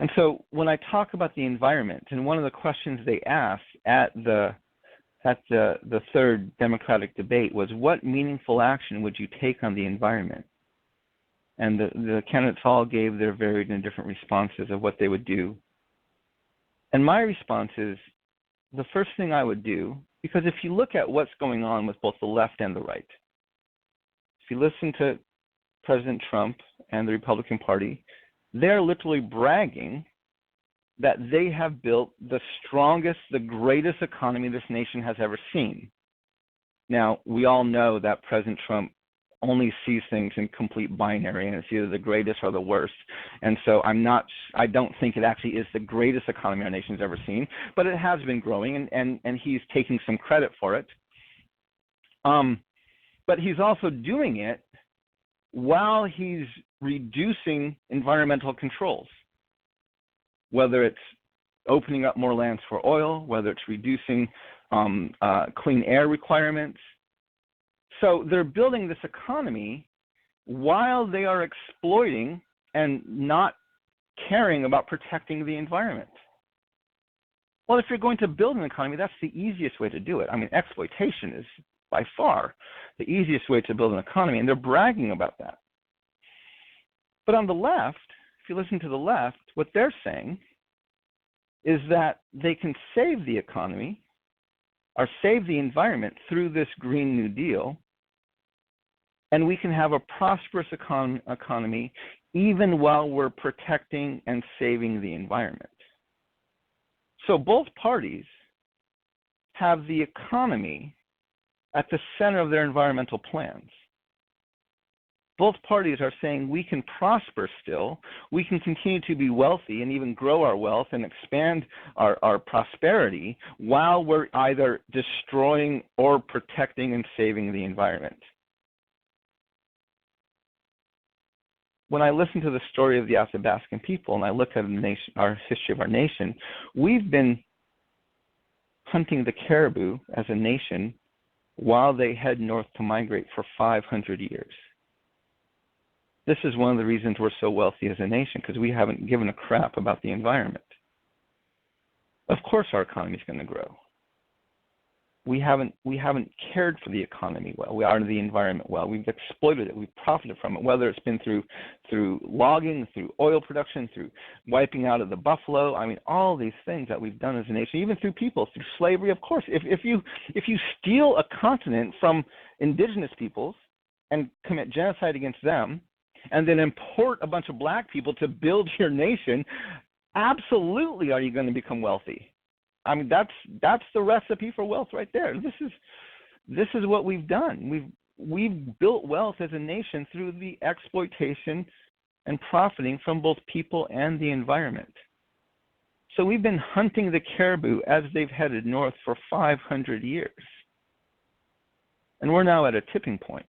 And so when I talk about the environment, and one of the questions they asked at the third Democratic debate was, what meaningful action would you take on the environment? And the candidates all gave their varied and different responses of what they would do. And my response is, the first thing I would do, because if you look at what's going on with both the left and the right, if you listen to President Trump and the Republican Party, they're literally bragging that they have built the strongest, the greatest economy this nation has ever seen. Now, we all know that President Trump only sees things in complete binary, and it's either the greatest or the worst. And so I don't think it actually is the greatest economy our nation's ever seen, but it has been growing, and he's taking some credit for it. But he's also doing it while he's reducing environmental controls, whether it's opening up more lands for oil, whether it's reducing clean air requirements. So they're building this economy while they are exploiting and not caring about protecting the environment. Well, if you're going to build an economy, that's the easiest way to do it. I mean, exploitation is by far the easiest way to build an economy, and they're bragging about that. But on the left, if you listen to the left, what they're saying is that they can save the economy or save the environment through this Green New Deal, and we can have a prosperous economy even while we're protecting and saving the environment. So both parties have the economy at the center of their environmental plans. Both parties are saying we can prosper still, we can continue to be wealthy and even grow our wealth and expand our prosperity while we're either destroying or protecting and saving the environment. When I listen to the story of the Athabascan people and I look at our history of our nation, we've been hunting the caribou as a nation while they head north to migrate for 500 years. This is one of the reasons we're so wealthy as a nation, because we haven't given a crap about the environment. Of course our economy is going to grow. We haven't cared for the economy well. We are the environment well. We've exploited it. We've profited from it, whether it's been through logging, through oil production, through wiping out of the buffalo. I mean, all these things that we've done as a nation, even through people, through slavery, of course. If you steal a continent from indigenous peoples and commit genocide against them, and then import a bunch of black people to build your nation, absolutely are you going to become wealthy. I mean, that's the recipe for wealth right there. This is what we've done. We've built wealth as a nation through the exploitation and profiting from both people and the environment. So we've been hunting the caribou as they've headed north for 500 years. And we're now at a tipping point.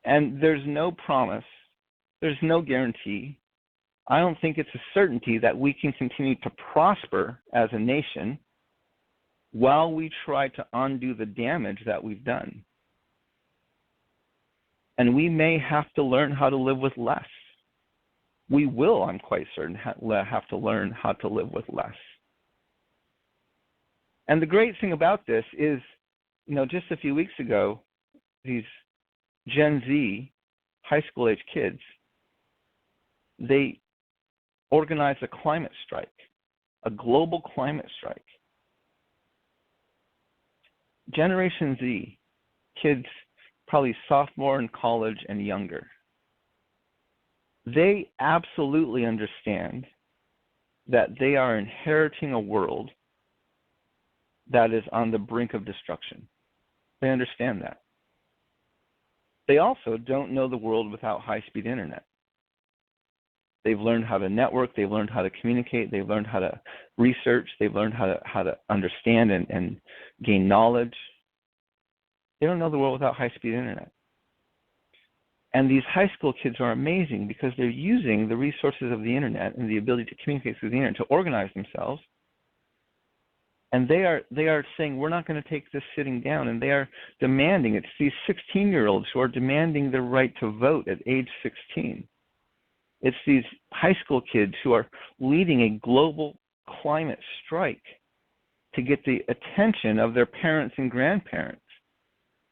And there's no promise, there's no guarantee. I don't think it's a certainty that we can continue to prosper as a nation while we try to undo the damage that we've done. And we may have to learn how to live with less. We will, I'm quite certain, have to learn how to live with less. And the great thing about this is, just a few weeks ago, these Gen Z, high school age kids, they organized a climate strike, a global climate strike. Generation Z, kids probably sophomore in college and younger, they absolutely understand that they are inheriting a world that is on the brink of destruction. They understand that. They also don't know the world without high-speed internet. They've learned how to network, they've learned how to communicate, they've learned how to research, they've learned how to understand and gain knowledge. They don't know the world without high-speed internet. And these high school kids are amazing because they're using the resources of the internet and the ability to communicate through the internet to organize themselves. And they are saying, we're not going to take this sitting down. And they are demanding, it's these 16-year-olds who are demanding the right to vote at age 16. It's these high school kids who are leading a global climate strike to get the attention of their parents and grandparents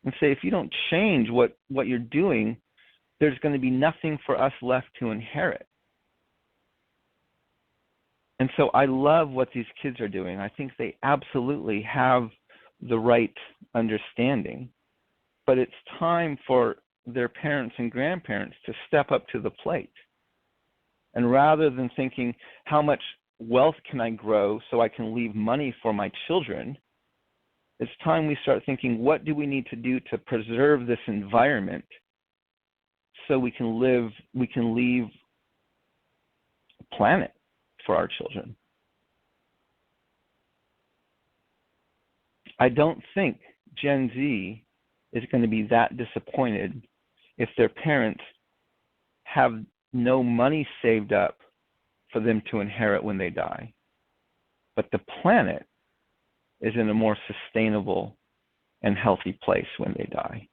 and say, if you don't change what you're doing, there's going to be nothing for us left to inherit. And so I love what these kids are doing. I think they absolutely have the right understanding, but it's time for their parents and grandparents to step up to the plate. And rather than thinking, how much wealth can I grow so I can leave money for my children, it's time we start thinking, what do we need to do to preserve this environment so we can leave a planet for our children. I don't think Gen Z is going to be that disappointed if their parents have no money saved up for them to inherit when they die. But the planet is in a more sustainable and healthy place when they die.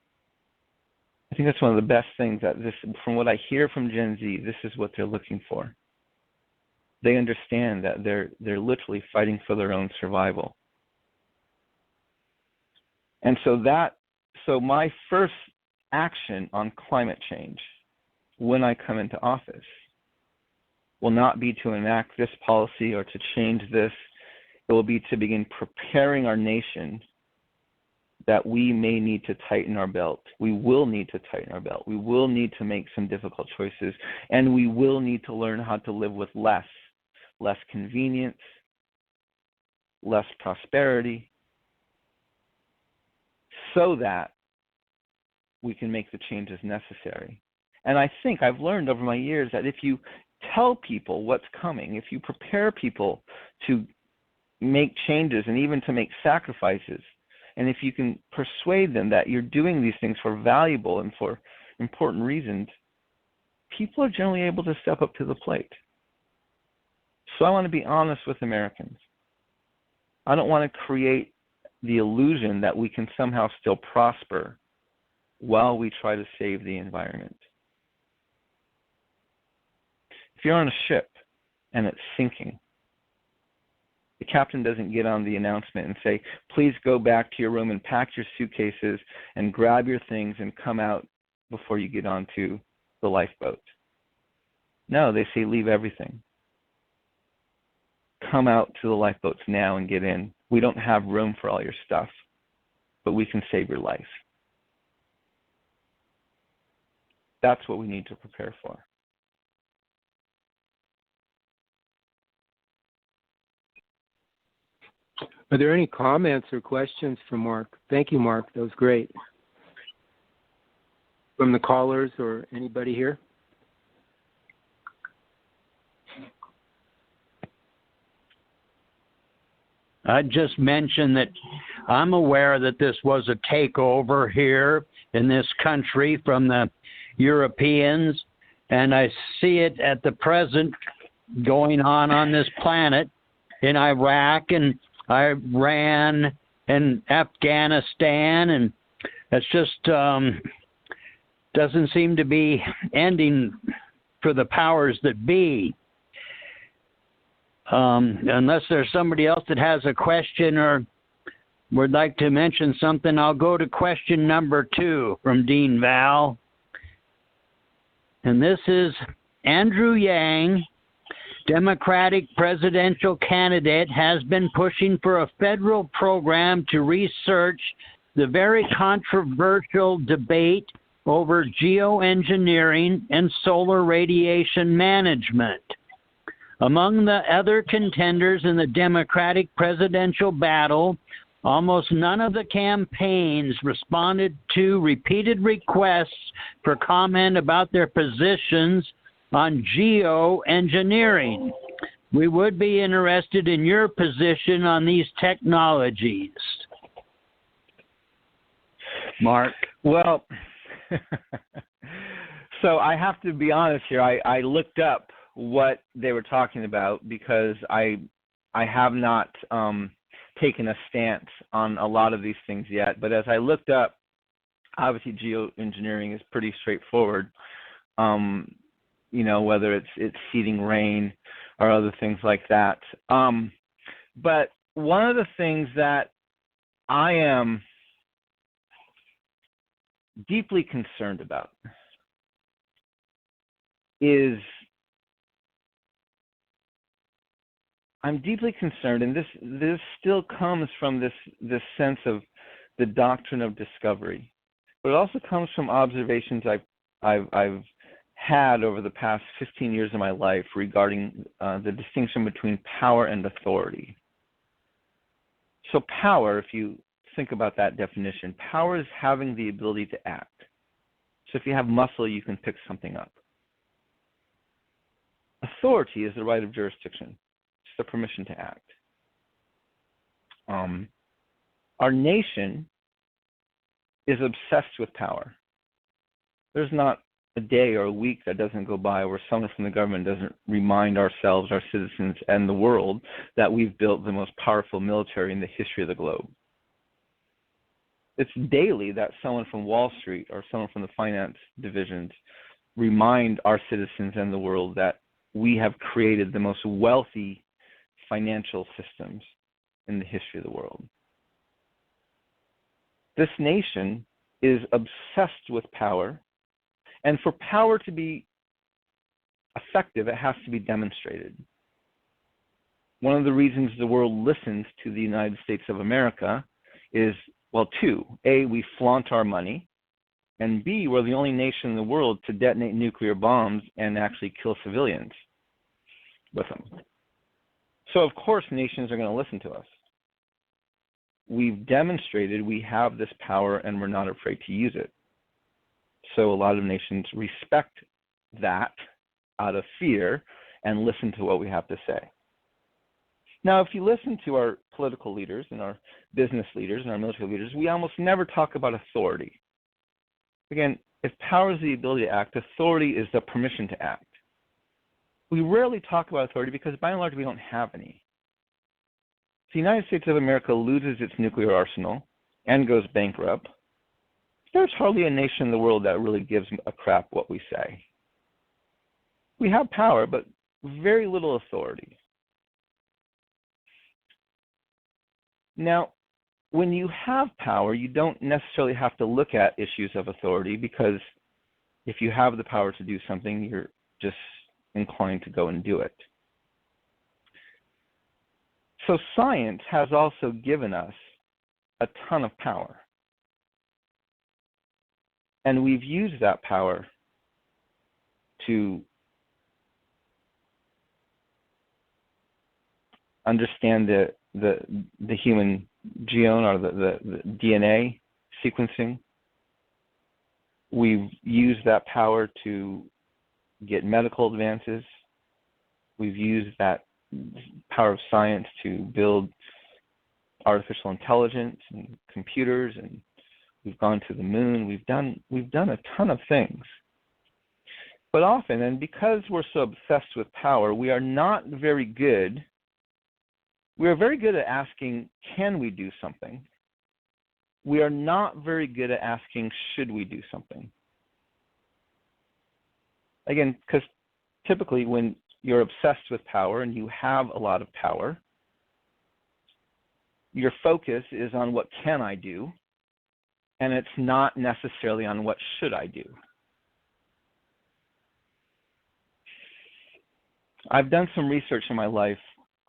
I think that's one of the best things that from what I hear from Gen Z, this is what they're looking for. They understand that they're literally fighting for their own survival. And so my first action on climate change when I come into office will not be to enact this policy or to change this. It will be to begin preparing our nation that we may need to tighten our belt. We will need to tighten our belt. We will need to make some difficult choices, and we will need to learn how to live with less convenience, less prosperity, so that we can make the changes necessary. And I think I've learned over my years that if you tell people what's coming, if you prepare people to make changes and even to make sacrifices, and if you can persuade them that you're doing these things for valuable and for important reasons, people are generally able to step up to the plate. So I want to be honest with Americans. I don't want to create the illusion that we can somehow still prosper while we try to save the environment. If you're on a ship and it's sinking, the captain doesn't get on the announcement and say, please go back to your room and pack your suitcases and grab your things and come out before you get onto the lifeboat. No, they say, leave everything. Come out to the lifeboats now and get in. We don't have room for all your stuff, but we can save your life. That's what we need to prepare for. Are there any comments or questions for Mark? Thank you, Mark. That was great. From the callers or anybody here? I'd just mention that I'm aware that this was a takeover here in this country from the Europeans, and I see it at the present going on this planet in Iraq and Iran and Afghanistan, and it's just doesn't seem to be ending for the powers that be. Unless there's somebody else that has a question or would like to mention something, I'll go to question number 2 from Dean Val. And this is Andrew Yang, Democratic presidential candidate, has been pushing for a federal program to research the very controversial debate over geoengineering and solar radiation management. Among the other contenders in the Democratic presidential battle, almost none of the campaigns responded to repeated requests for comment about their positions on geoengineering. We would be interested in your position on these technologies. Mark? Well, so I have to be honest here. I looked up what they were talking about because I have not taken a stance on a lot of these things yet. But as I looked up, obviously geoengineering is pretty straightforward. whether it's seeding rain or other things like that. But one of the things that I am deeply concerned about is I'm deeply concerned, and this still comes from this sense of the doctrine of discovery, but it also comes from observations I've had over the past 15 years of my life regarding the distinction between power and authority. So power, if you think about that definition, power is having the ability to act. So if you have muscle, you can pick something up. Authority is the right of jurisdiction. It's the permission to act. Our nation is obsessed with power. There's not a day or a week that doesn't go by where someone from the government doesn't remind ourselves, our citizens, and the world that we've built the most powerful military in the history of the globe. It's daily that someone from Wall Street or someone from the finance divisions remind our citizens and the world that we have created the most wealthy financial systems in the history of the world. This nation is obsessed with power, and for power to be effective, it has to be demonstrated. One of the reasons the world listens to the United States of America is, well, two. A, we flaunt our money, and B, we're the only nation in the world to detonate nuclear bombs and actually kill civilians with them. So, of course, nations are going to listen to us. We've demonstrated we have this power and we're not afraid to use it. So a lot of nations respect that out of fear and listen to what we have to say. Now, if you listen to our political leaders and our business leaders and our military leaders, we almost never talk about authority. Again, if power is the ability to act, authority is the permission to act. We rarely talk about authority because by and large we don't have any. If the United States of America loses its nuclear arsenal and goes bankrupt, there's hardly a nation in the world that really gives a crap what we say. We have power, but very little authority. Now, when you have power, you don't necessarily have to look at issues of authority because if you have the power to do something, you're just inclined to go and do it. So science has also given us a ton of power. And we've used that power to understand the human genome or the DNA sequencing. We've used that power to get medical advances. We've used that power of science to build artificial intelligence and computers, and we've gone to the moon. We've done a ton of things. But often, and because we're so obsessed with power, we are not very good. We are very good at asking, can we do something? We are not very good at asking, should we do something? Again, because typically when you're obsessed with power and you have a lot of power, your focus is on what can I do, and it's not necessarily on what should I do. I've done some research in my life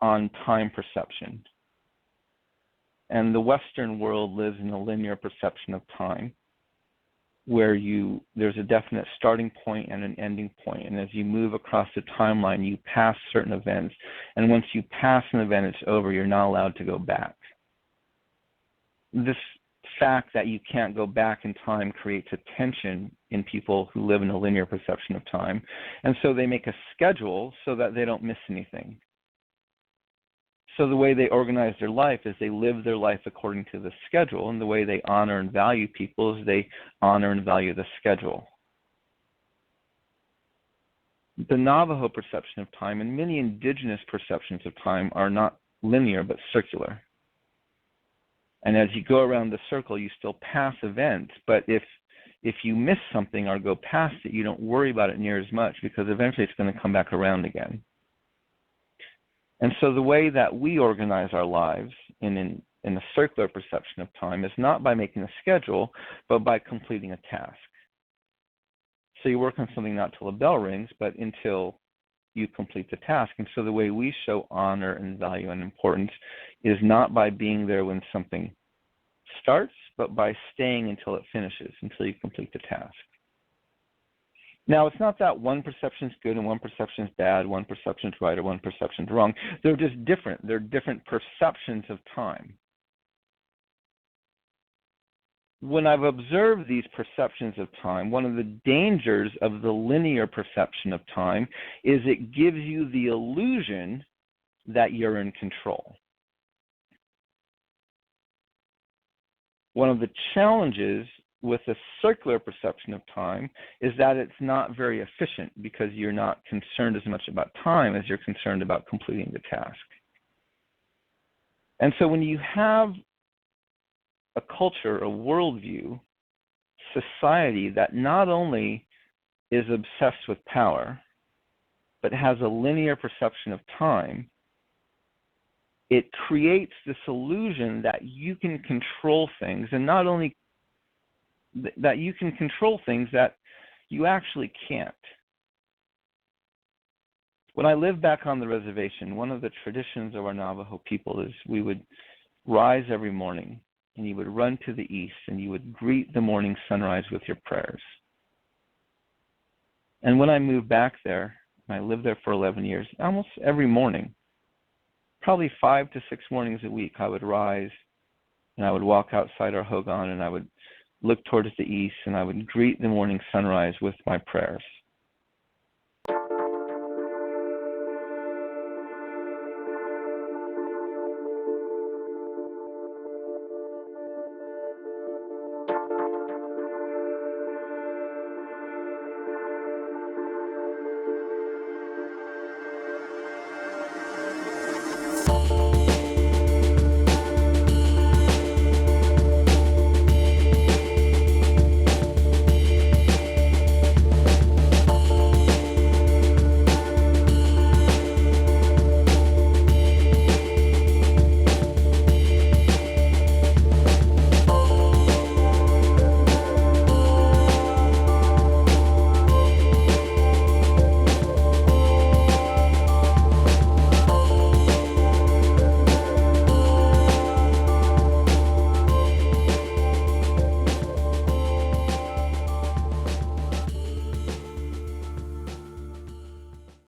on time perception. And the Western world lives in a linear perception of time, where there's a definite starting point and an ending point. And as you move across the timeline, you pass certain events. And once you pass an event, it's over. You're not allowed to go back. This fact that you can't go back in time creates a tension in people who live in a linear perception of time. And so they make a schedule so that they don't miss anything. So the way they organize their life is they live their life according to the schedule, and the way they honor and value people is they honor and value the schedule. The Navajo perception of time and many indigenous perceptions of time are not linear but circular. And as you go around the circle, you still pass events, but if if you miss something or go past it, you don't worry about it near as much because eventually it's going to come back around again. And so the way that we organize our lives in a circular perception of time is not by making a schedule, but by completing a task. So you work on something not till the bell rings, but until you complete the task. And so the way we show honor and value and importance is not by being there when something starts, but by staying until it finishes, until you complete the task. Now, it's not that one perception is good and one perception is bad, one perception is right or one perception is wrong. They're just different. They're different perceptions of time. When I've observed these perceptions of time, one of the dangers of the linear perception of time is it gives you the illusion that you're in control. One of the challenges with a circular perception of time is that it's not very efficient because you're not concerned as much about time as you're concerned about completing the task. And so when you have a culture, a worldview, society that not only is obsessed with power, but has a linear perception of time, it creates this illusion that you can control things, and not only that you can control things that you actually can't. When I lived back on the reservation, one of the traditions of our Navajo people is we would rise every morning and you would run to the east and you would greet the morning sunrise with your prayers. And when I moved back there, and I lived there for 11 years, almost every morning, probably 5 to 6 mornings a week, I would rise and I would walk outside our hogan and I would look towards the east and I would greet the morning sunrise with my prayers.